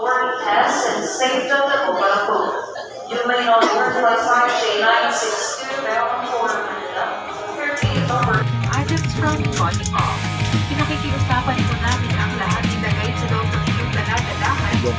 boarding pass and saved up at Oahu. You may know where flight J962 bound for Manila, 13th over. Items from Volleyball. Pinakikiusapan po namin ang lahat ilagay sa loob ng inyong dala-dalahan.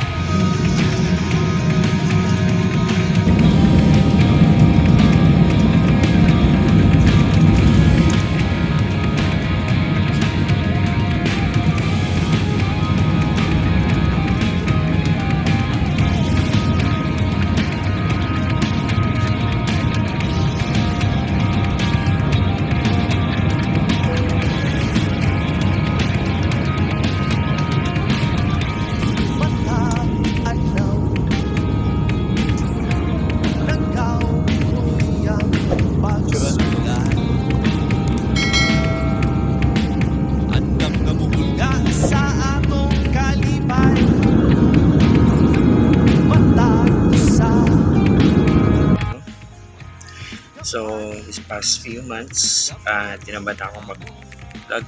So, this past few months, tinamad ako mag-vlog.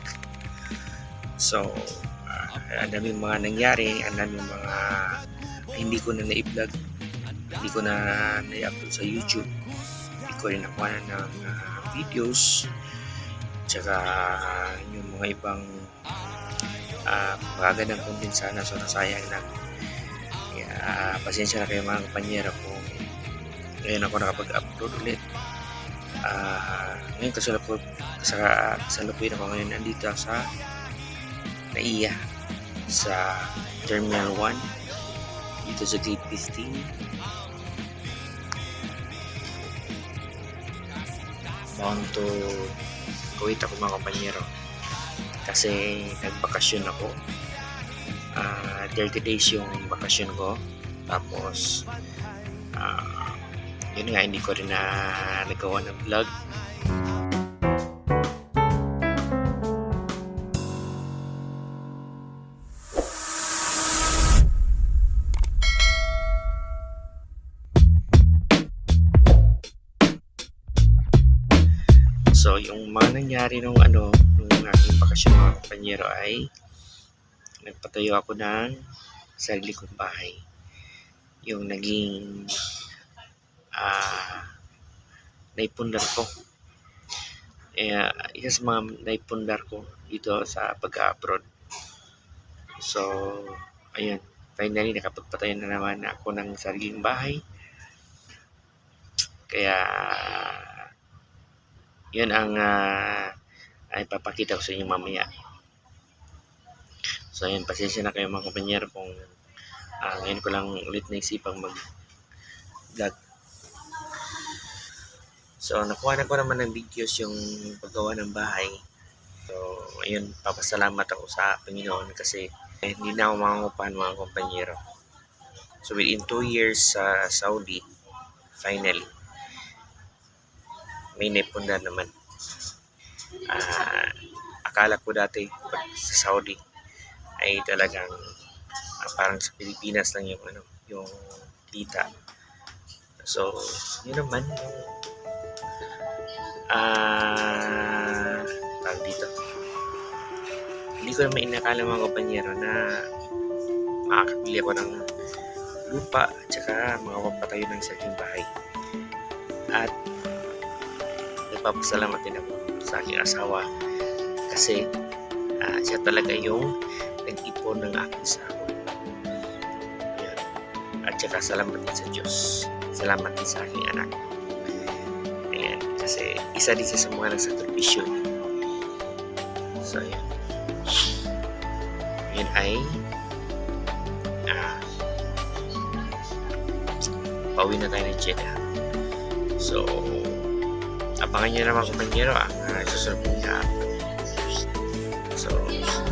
So, ang daming mga nangyari, ang daming mga hindi ko na na-vlog, hindi ko na na-upload sa YouTube, hindi ko rin nakuha ng videos, tsaka yung mga ibang magagandang content sana, so nasayang na. Kaya, pasensya na kayo mga kapanyera ko. Ngayon ako nakapag-upload ulit. Ngayon kasalukuyan ako ngayon nandito sa NAIA sa Terminal 1 dito sa Gate 15. Bound to Kuwait ako mga kompanyero kasi nagbakasyon ako. 30 days yung bakasyon ko, tapos yun nga, hindi ko rin na nagawa ng vlog. So, yung mga nangyari nung aking bakasyon mga kompanyero ay nagpatayo ako ng sarili kong bahay. Yung naging naipundar ko. Isa sa mga naipundar ko dito sa pag-abroad. So, ayun. Finally, nakapagpatayo na naman ako ng sariling bahay. Kaya, yun ang ay papakita ko sa inyo mamaya. So, ayun. Pasensya na kayo mga kompanyero kung ngayon ko lang ulit naisipang mag-vlog. So, nakuha na ko naman ng videos yung paggawa ng bahay. So, ayun, papasalamat ako sa Panginoon kasi hindi na ako mangungupahan mga kompanyero. So, within 2 years sa Saudi, finally, may naipunda naman. Akala ko dati sa Saudi ay talagang parang sa Pilipinas lang yung kita. So, yun naman tawag dito. Hindi ko naman inakala mga kompanyero na makakabili ako ng lupa at saka makapapatayo ng sariling bahay. At nagpapasalamat din ako sa aking asawa kasi siya talaga yung nag-ipon ng aking sahod. At saka salamat din sa Diyos. Salamat din sa aking anak. Ayan, kasi isa din siya sa mga nagsakripisyo. So, ayan. Ayan ay pauwi na tayo ng Jeddah. So, abangan nyo naman kompanyero ang susunod kong i-upload. So,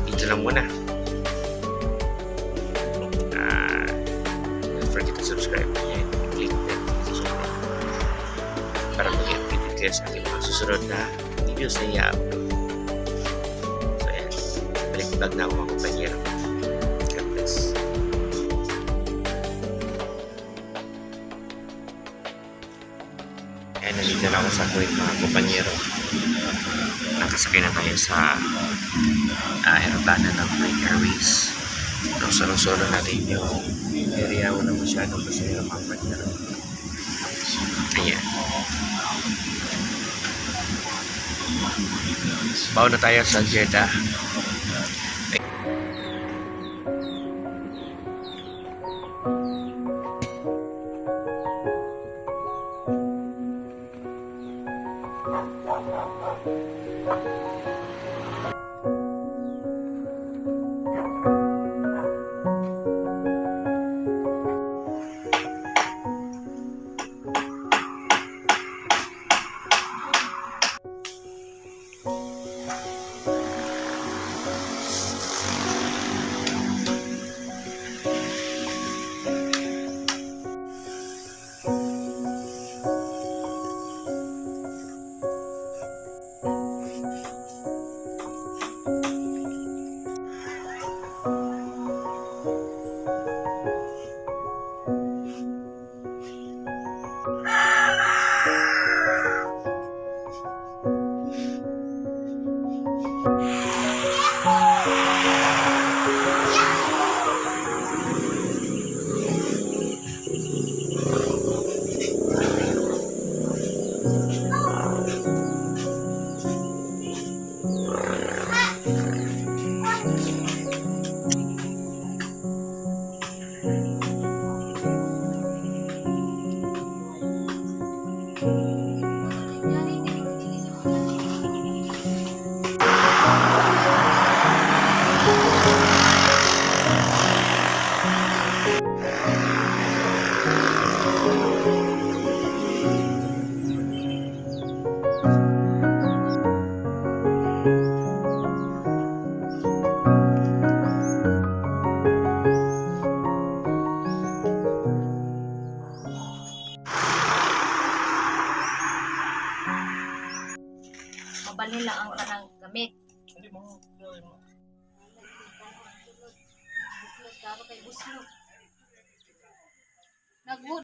dito lang muna. Don't forget to subscribe and click the notification bell para mag-update kayo sa ating mga susunod na videos na i-upload. So, ayan. Balik vlog na ako mga kompanyero. God bless. Ayan, nandito na ako sa Kuwait mga kompanyero. Nakasakay na tayo sa aeroplano ng Kuwait Airways. Solo-solo natin yung area. Wala masyadong masaya mapat na. Ayan. Bawa na tayo sa Jeddah. Mabalhin lang ang kanang gamit. Buslot kay buslot. Nagwood